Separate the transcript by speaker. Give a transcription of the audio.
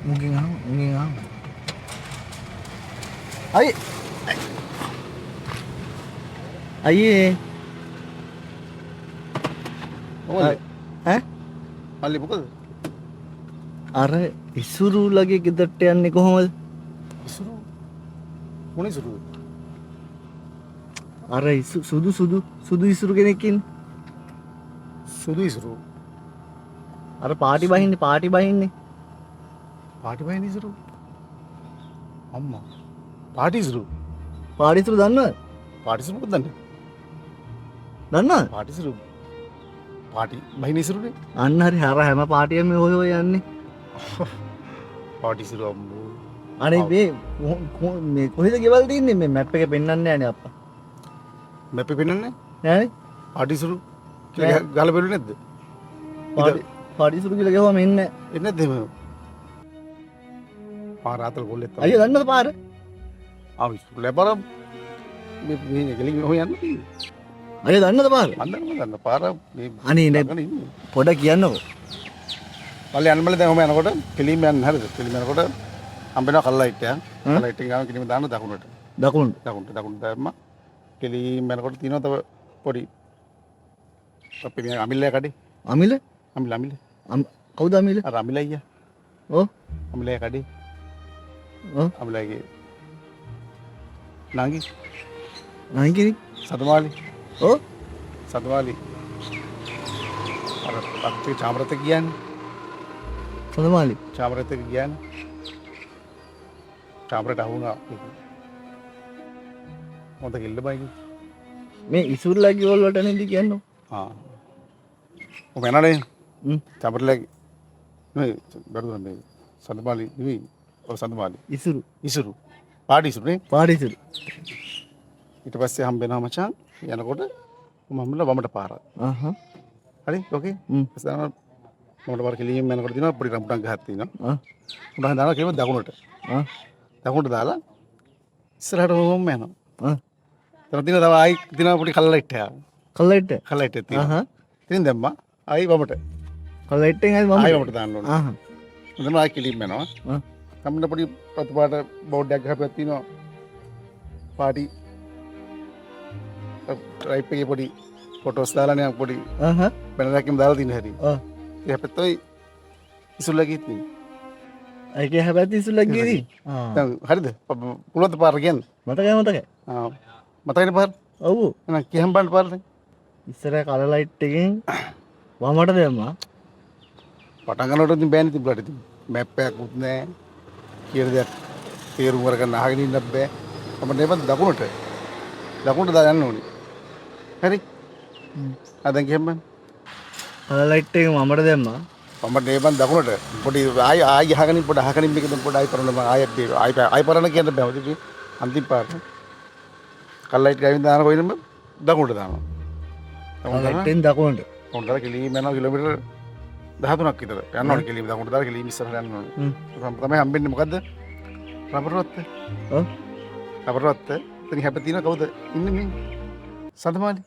Speaker 1: Mungkin ah. Ay. අයියේ ඈ
Speaker 2: මල්ලි මොකද?
Speaker 1: අර ඉසුරුලගේ ගෙදරට යන්නේ කොහොමද?
Speaker 2: ඉසුරු මොන ඉසුරු?
Speaker 1: අර සුදු ඉසුරු කෙනෙක් ඉන්නේ.
Speaker 2: සුදු ඉසුරු.
Speaker 1: අර පාටි බහින්නේ.
Speaker 2: පාටි බහින ඉසුරු. අම්මා. පාටි ඉසුරු.
Speaker 1: පාටි ඉසුරු දන්නවද?
Speaker 2: පාටි ඉසුරු මොකද දන්නේ?
Speaker 1: දන්නවද?
Speaker 2: පාටි ඉසුරු. පාටි බහින ඉසුරුනේ.
Speaker 1: අන්න හරි අර හැම පාටියෙම ඔය යන්නේ.
Speaker 2: පාටි ඉසුරු අම්මෝ.
Speaker 1: අනේ මේ කොහෙද ගෙවල් තින්නේ? මේ මැප් එකේ පෙන්වන්නේ නැහනේ අප්පා.
Speaker 2: මැප් එක පෙන්නන්නේ?
Speaker 1: නෑනේ.
Speaker 2: පාටි ඉසුරු කියලා ගාලා බැලුවේ නැද්ද?
Speaker 1: පාටි ඉසුරු කියලා ගහුවම එන්නේ
Speaker 2: එන්නේ නැද්ද එහෙම? පාර අතල් ගොල්ලෙත් තමයි.
Speaker 1: අයියෝ දන්නවද පාර?
Speaker 2: ඉස්කෝලේ ලැබරම් මේ ගලින් හොයන්නේ.
Speaker 1: අයියෝ දන්නවද පාර?
Speaker 2: දන්න පාර මේ
Speaker 1: අනේ නේ පොඩ කියන්නකෝ.
Speaker 2: පල්ලේ යන්න බල දැන් ඔහම යනකොට කෙලින්ම යන්න හරිද? කෙලින්ම යනකොට හම්බෙනවා කල්ලයිට් එක. කල්ලයිට් එක ගාන කෙලින්ම දාන්න දකුණට. දකුණට දැම්ම. කෙලින්ම යනකොට තියෙනවා තව පොඩි අපි මේ අමිල්ල කඩේ.
Speaker 1: අමිල? කවුද අමිල?
Speaker 2: අර අමිල අයියා.
Speaker 1: ඔව්.
Speaker 2: අමිල කඩේ.
Speaker 1: ඔව්.
Speaker 2: අමිලගේ නාගි
Speaker 1: කෙනෙක්?
Speaker 2: සතුමාලි.
Speaker 1: ඔව්.
Speaker 2: සතුමාලි. අර පත්ති චාමරත කියන්නේ.
Speaker 1: සතුමාලි.
Speaker 2: චාමරත කියන්නේ. චාමරට අහුණා. මොකද කිල්ල බයි.
Speaker 1: මේ ඉසුරුලගේ වල වලට නේද කියන්නේ?
Speaker 2: ඔබ එනනේ. චාමරලගේ නේ බරුදන් මේ සතුමාලි නෙවෙයි. ඔව් සතුමාලි. ඉසුරු. පාටි ඉසුරු නේ?
Speaker 1: පාටි ඉසුරු.
Speaker 2: ඊට පස්සේ හම්බෙනවා මචං යනකොට මමල වමට පාර. හරි ඕකේ. ඉස්සරහ මමට පාර කෙලින්ම යනකොට දිනවා පොඩි රම්පුටක් ගහක් තියෙනවා. උඩ දානවා කෙලින්ම දකුණට. දකුණට දාලා ඉස්සරහට වොම්ම යනවා. තන දින තව ආයි දිනවා පොඩි කල්ලයිට් එක. කල්ලයිට් එක තියෙනවා. ඉතින් දැම්මා ආයි වමට.
Speaker 1: කල්ලයිට් එකෙන්
Speaker 2: ආයි වමට දාන්න ඕනේ. එතන ආයි කෙලින්ම යනවා. කම්මන පොඩි ප්‍රතිපාට බෝඩ් එකක් ගහපුවා තියෙනවා. පාටි රයිප් එකේ පොඩි ෆොටෝස් දාලානේ පොඩි බැනරකින් දාලා තියෙන හැටි. ඒ හැපෙතොයි ඉසුල්ලගේ තියෙන.
Speaker 1: ඒකේ හැබැයි ඉසුල්ලගේ දී.
Speaker 2: දැන් හරිද? පුළුවන්ද පාර කියන්න?
Speaker 1: මතකයි.
Speaker 2: මතකයි පාර?
Speaker 1: ඔව්.
Speaker 2: එහෙනම් කියහම් බලන්න පාර දැන්.
Speaker 1: ඉස්සර කලර් ලයිට් එකෙන් වමට දැම්මා.
Speaker 2: පටන් ගන්නකොට ඉතින් බෑනේ තිබුණාට ඉතින් මැප් එකක් උත් නැහැ. කියලා දෙයක් තේරුම් කරගන්න අහගෙන ඉන්න බෑ. අපිට මේවත් දකුණට දාලා යන්න ඕනේ. හරි? දැන් කියන්න බෑ.
Speaker 1: කලර් ලයිට් එකෙන් වමට දැම්මා.
Speaker 2: මම මේවන් දකුණට පොඩි ආයි අහගෙන පොඩ අහගෙන මේක දැන් පොඩ ආයි කරන්න මම ආයි පරණ කියන්න බෑ. මොකද අන්තිම පාර කල්ලයිට් ගාවින් දාන කොයිනම දකුණට දානවා.
Speaker 1: ලයිට්ෙන් දකුණට.
Speaker 2: හොඳට කෙලිම යනවා කිලෝමීටර් 13ක් විතර. යන්න ඕනේ කෙලිම දකුණට දාලා කෙලිම ඉස්සරහට යන්න ඕනේ. තමයි හම්බෙන්නේ මොකද්ද? රබර් රොත්ත.
Speaker 1: ඔව්.
Speaker 2: රබර් රොත්ත. ඉතින් හැප තියෙන කවුද ඉන්නේ මේ? සඳමාලි.